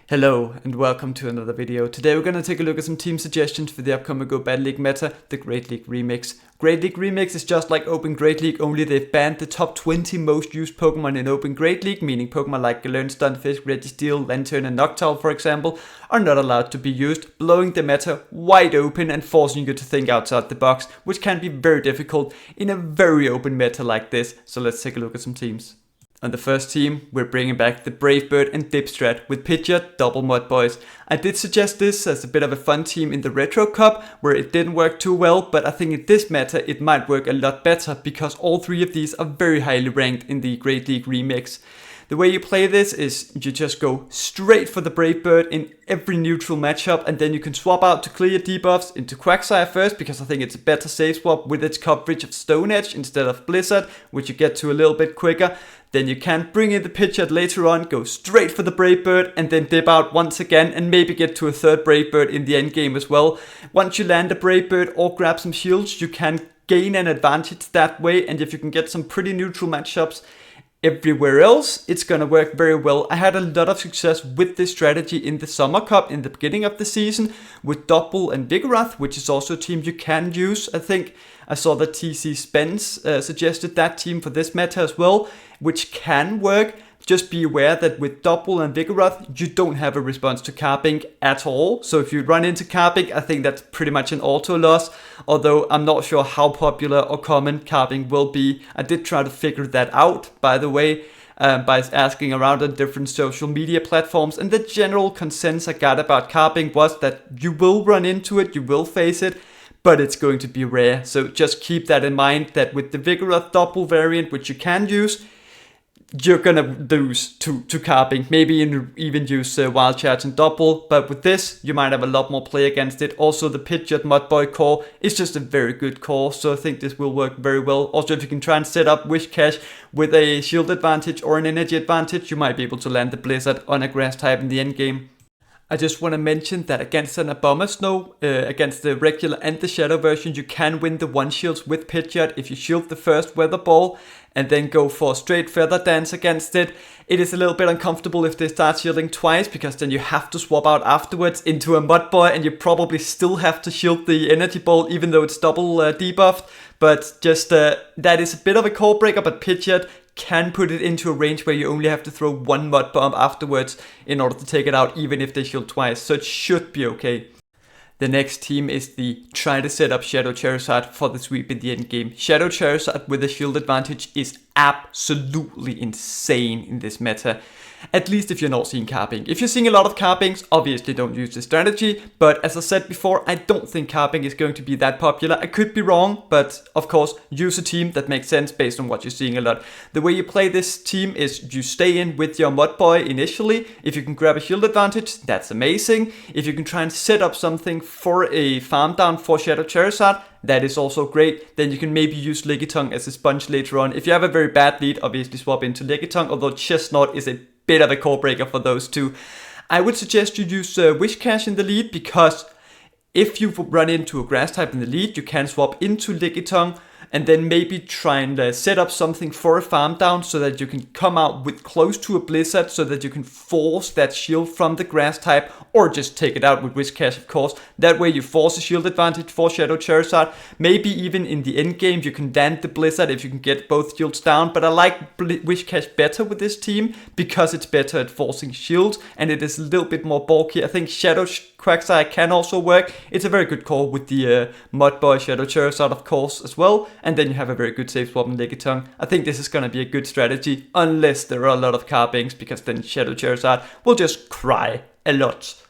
Hello and welcome to another video. Today we're going to take a look at some team suggestions for the upcoming Go Battle League meta, the Great League Remix. Great League Remix is just like Open Great League, only they've banned the top 20 most used Pokemon in Open Great League, meaning Pokemon like Galarian, Stunfisk, Registeel, Lantern and Noctowl, for example, are not allowed to be used, blowing the meta wide open and forcing you to think outside the box, which can be very difficult in a very open meta like this. So let's take a look at some teams. On the first team, we're bringing back the Brave Bird and Dip strat with Pidgeot, double Mudboys. I did suggest this as a bit of a fun team in the Retro Cup, where it didn't work too well, but I think in this meta it might work a lot better, because all three of these are very highly ranked in the Great League Remix. The way you play this is you just go straight for the Brave Bird in every neutral matchup, and then you can swap out to clear debuffs into Quagsire first, because I think it's a better save swap with its coverage of Stone Edge instead of Blizzard, which you get to a little bit quicker. Then you can bring in the Pidgeot later on, go straight for the Brave Bird, and then dip out once again and maybe get to a third Brave Bird in the end game as well. Once you land a Brave Bird or grab some shields, you can gain an advantage that way, and if you can get some pretty neutral matchups everywhere else, it's gonna work very well. I had a lot of success with this strategy in the Summer Cup in the beginning of the season with Doppel and Vigoroth, which is also a team you can use. I think I saw that TC Spence suggested that team for this meta as well, which can work. Just be aware that with Doppel and Vigoroth, you don't have a response to Carbink at all. So if you run into Carbink, I think that's pretty much an auto loss. Although I'm not sure how popular or common Carbink will be. I did try to figure that out, by the way, by asking around on different social media platforms. And the general consensus I got about Carbink was that you will run into it, you will face it, but it's going to be rare. So just keep that in mind, that with the Vigoroth Doppel variant, which you can use, you're gonna lose to Carbink. Maybe even use Wild Charge and Doppel, but with this, you might have a lot more play against it. Also, the Pidgeot Mudboy core is just a very good core, so I think this will work very well. Also, if you can try and set up Wish Cash with a shield advantage or an energy advantage, you might be able to land the Blizzard on a grass type in the end game. I just want to mention that against an Abomasnow, against the regular and the Shadow version, you can win the one shields with Pidgeot if you shield the first Weather Ball and then go for a straight Feather Dance against it. It is a little bit uncomfortable if they start shielding twice, because then you have to swap out afterwards into a Mudboy, and you probably still have to shield the Energy Ball even though it's double debuffed. But just that is a bit of a core breaker, but Pidgeot can put it into a range where you only have to throw one Mud Bomb afterwards in order to take it out, even if they shield twice, so it should be okay. The next team is the try to set up Shadow Charizard for the sweep in the end game. Shadow Charizard with a shield advantage is absolutely insane in this meta. At least if you're not seeing Carbink. If you're seeing a lot of Carbinks, obviously don't use this strategy. But as I said before, I don't think Carbink is going to be that popular. I could be wrong, but of course, use a team that makes sense based on what you're seeing a lot. The way you play this team is you stay in with your Mudboy initially. If you can grab a shield advantage, that's amazing. If you can try and set up something for a farm down for Shadow Charizard, that is also great. Then you can maybe use Lickitung as a sponge later on. If you have a very bad lead, obviously swap into Lickitung, although Chesnaught is a bit of a core breaker for those two. I would suggest you use Wish Cash in the lead, because if you run into a grass type in the lead, you can swap into Lickitung and then maybe try and set up something for a farm down so that you can come out with close to a Blizzard, so that you can force that shield from the grass type, or just take it out with Wish Cash, of course. That way you force a shield advantage for Shadow Charizard. Maybe even in the end game you can land the Blizzard if you can get both shields down, but I like Wish Cash better with this team because it's better at forcing shields and it is a little bit more bulky. I think Shadow Quagsire can also work. It's a very good core with the Mudboy Shadow Charizard, of course, as well. And then you have a very good save swap in Lickitung. I think this is going to be a good strategy, unless there are a lot of Carbinks, because then Shadow Charizard will just cry a lot.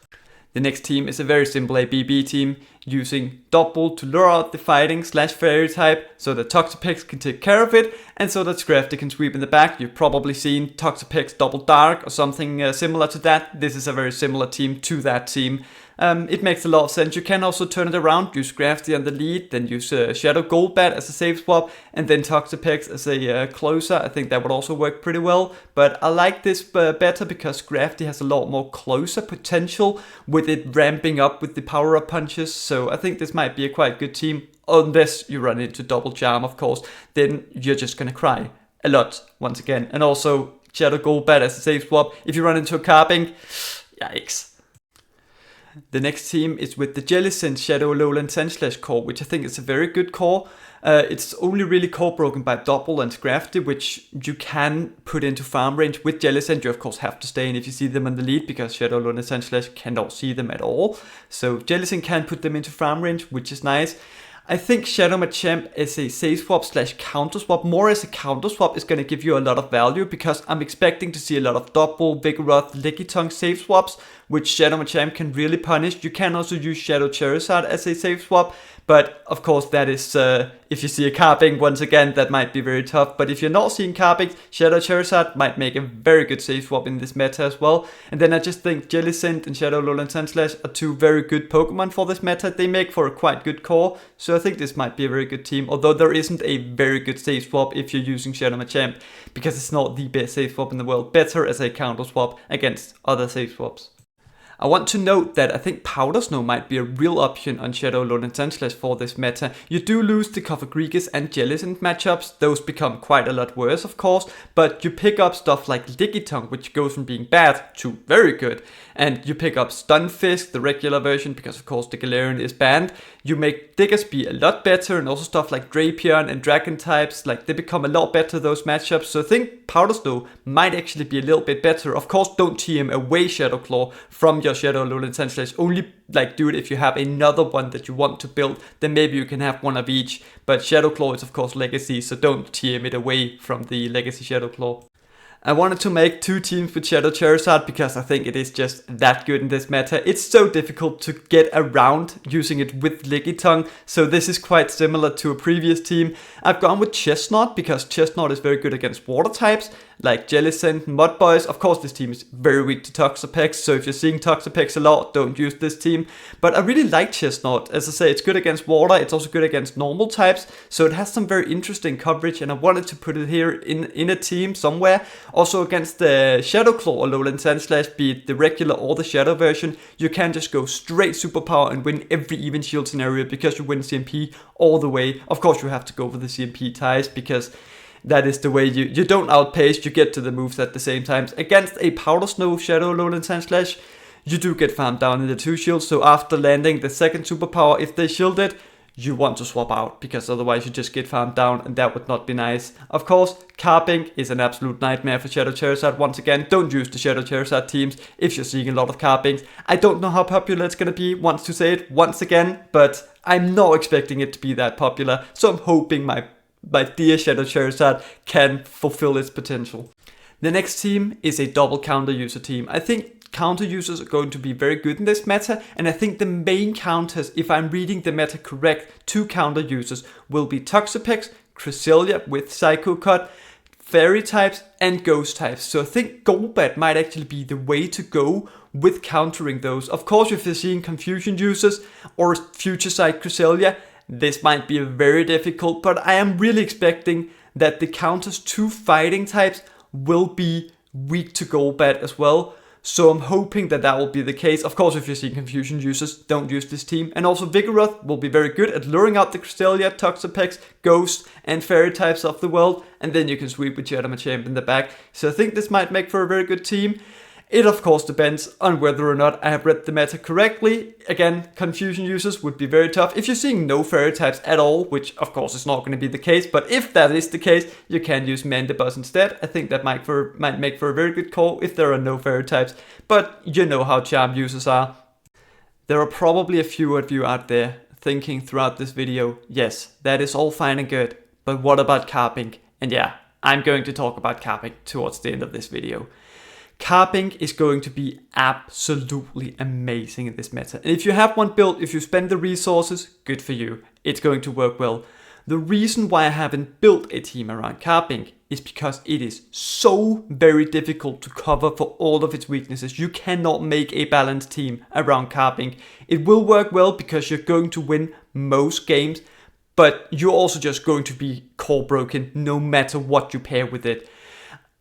The next team is a very simple ABB team, using Doppel to lure out the fighting / fairy type, so that Toxapex can take care of it, and so that Scrafty can sweep in the back. You've probably seen Toxapex Double Dark or something similar to that. This is a very similar team to that team. It makes a lot of sense. You can also turn it around, use Scrafty on the lead, then use Shadow Golbat as a save swap, and then Toxapex as a closer. I think that would also work pretty well, but I like this better because Scrafty has a lot more closer potential with it ramping up with the power-up punches, so I think this might be a quite good team, unless you run into Double Charm, of course. Then you're just gonna cry a lot, once again. And also, Shadow Golbat as a save swap. If you run into a Carbink, Yikes. The next team is with the Jellicent Shadow Lowland Sandslash core, which I think is a very good core. It's only really core broken by Double and Scrafty, which you can put into farm range with Jellicent. You of course have to stay in if you see them on the lead, because Shadow Lowland Sandslash cannot see them at all. So Jellicent can put them into farm range, which is nice. I think Shadow Machamp as a save swap / counter swap, more as a counter swap, is going to give you a lot of value, because I'm expecting to see a lot of Double, Vigoroth, Lickitung save swaps, which Shadow Machamp can really punish. You can also use Shadow Charizard as a save swap, but of course that is, if you see a Carbink, once again, that might be very tough. But if you're not seeing Carbink, Shadow Charizard might make a very good save swap in this meta as well. And then I just think Jellicent and Shadow Lowland Sandslash are two very good Pokemon for this meta. They make for a quite good core, so I think this might be a very good team. Although there isn't a very good save swap if you're using Shadow Machamp, because it's not the best save swap in the world. Better as a counter swap against other save swaps. I want to note that I think Powder Snow might be a real option on Shadow Lowland Sandslash for this meta. You do lose the Cofagrigus and Jellicent matchups, those become quite a lot worse of course, but you pick up stuff like Lickitung, which goes from being bad to very good. And you pick up Stunfisk, the regular version, because of course the Galarian is banned. You make Diggersby a lot better, and also stuff like Drapion and Dragon types, like they become a lot better, those matchups. So I think Powder Snow might actually be a little bit better. Of course, don't TM away Shadow Claw from your Shadow Lowland Sandslash. Only like do it if you have another one that you want to build, then maybe you can have one of each. But Shadow Claw is of course Legacy, so don't TM it away from the Legacy Shadow Claw. I wanted to make two teams with Shadow Charizard because I think it is just that good in this meta. It's so difficult to get around using it with Lickitung, so this is quite similar to a previous team. I've gone with Chesnaught because Chesnaught is very good against water types, like Jellicent and Mudboys. Of course, this team is very weak to Toxapex, so if you're seeing Toxapex a lot, don't use this team. But I really like Chesnaught. As I say, it's good against water, it's also good against normal types, so it has some very interesting coverage, and I wanted to put it here in a team somewhere. Also against the Shadow Claw or Lowland Sandslash, be it the regular or the Shadow version, you can just go straight superpower and win every even shield scenario because you win CMP all the way. Of course, you have to go for the CMP ties because that is the way you don't outpace, you get to the moves at the same time. Against a Powder Snow Shadow Lowland Sandslash, you do get farmed down in the 2 shields, so after landing the second superpower, if they shield it, you want to swap out, because otherwise you just get farmed down, and that would not be nice. Of course, Carbink is an absolute nightmare for Shadow Charizard. Once again, don't use the Shadow Charizard teams if you're seeing a lot of Carbinks. I don't know how popular it's going to be, wants to say it once again, but I'm not expecting it to be that popular, so I'm hoping my dear Shadow Charizard can fulfill its potential. The next team is a double counter user team. I think counter users are going to be very good in this meta, and I think the main counters, if I'm reading the meta correct, to counter users will be Toxapex, Cresselia with Psycho Cut, Fairy types and Ghost types. So I think Golbat might actually be the way to go with countering those. Of course, if you're seeing Confusion users or Future Sight Cresselia, this might be very difficult, but I am really expecting that the counters to fighting types will be weak to Golbat as well. So I'm hoping that that will be the case. Of course, if you're seeing Confusion users, don't use this team. And also Vigoroth will be very good at luring out the Cresselia, Toxapex, Ghost and Fairy types of the world. And then you can sweep with Shadow Machamp in the back. So I think this might make for a very good team. It of course depends on whether or not I have read the meta correctly. Again, Confusion users would be very tough. If you're seeing no Fairy types at all, which of course is not going to be the case, but if that is the case, you can use Mandibuzz instead. I think that might make for a very good call if there are no Fairy types, but you know how Charm users are. There are probably a few of you out there thinking throughout this video, yes, that is all fine and good, but what about Carbink? And yeah, I'm going to talk about Carbink towards the end of this video. Carbink is going to be absolutely amazing in this meta. And if you have one built, if you spend the resources, good for you. It's going to work well. The reason why I haven't built a team around Carbink is because it is so very difficult to cover for all of its weaknesses. You cannot make a balanced team around Carbink. It will work well because you're going to win most games, but you're also just going to be core broken no matter what you pair with it.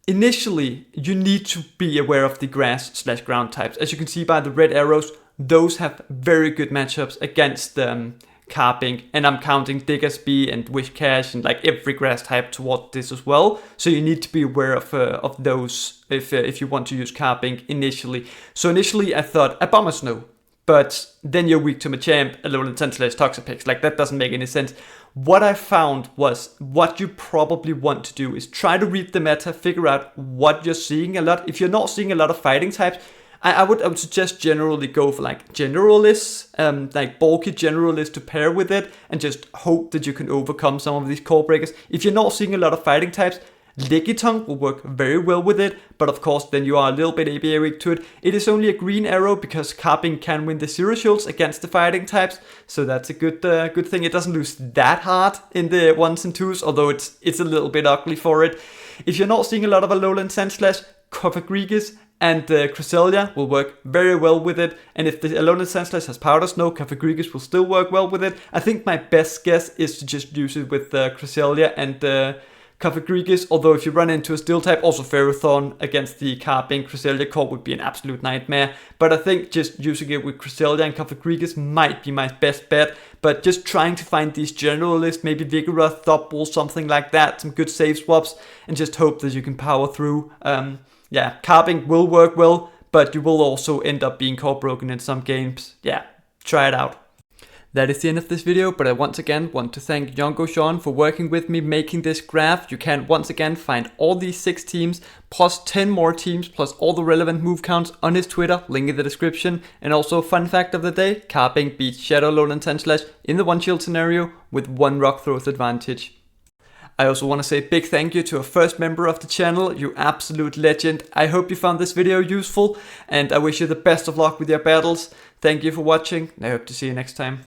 Initially, you need to be aware of the grass/ground types. As you can see by the red arrows, those have very good matchups against Carbink, and I'm counting Diggersby and Whiscash and like every grass type toward this as well. So you need to be aware of those if you want to use Carbink initially. So initially I thought Abomasnow, but then you're weak to Machamp, Alolan Sandslash, Toxapex. Like that doesn't make any sense. What I found was what you probably want to do is try to read the meta, figure out what you're seeing a lot. If you're not seeing a lot of fighting types, I would suggest generally go for like generalists, like bulky generalists to pair with it, and just hope that you can overcome some of these core breakers. If you're not seeing a lot of fighting types, Lickitung will work very well with it, but of course then you are a little bit ABA weak to it. It is only a green arrow because Carbink can win the zero shields against the fighting types, so that's a good thing. It doesn't lose that hard in the 1s and 2s, although it's a little bit ugly for it. If you're not seeing a lot of Alolan Sandslash, Cofagrigus and Cresselia will work very well with it, and if the Alolan Sandslash has Powder Snow, Cofagrigus will still work well with it. I think my best guess is to just use it with Cresselia and Cofagrigus, although if you run into a Steel type, also Ferrothorn against the Carbink Cresselia core would be an absolute nightmare. But I think just using it with Cresselia and Cofagrigus might be my best bet. But just trying to find these generalists, maybe Vigoroth, Thopbull, something like that, some good save swaps, and just hope that you can power through. Yeah, Carbink will work well, but you will also end up being core broken in some games. Yeah, try it out. That is the end of this video, but I once again want to thank Yongo Sean for working with me making this graph. You can once again find all these 6 teams, plus 10 more teams, plus all the relevant move counts on his Twitter, link in the description. And also, fun fact of the day, Carbink beats Shadow Alolan Sandslash in the 1-shield scenario with 1 Rock Throws advantage. I also want to say a big thank you to a first member of the channel, you absolute legend. I hope you found this video useful, and I wish you the best of luck with your battles. Thank you for watching, and I hope to see you next time.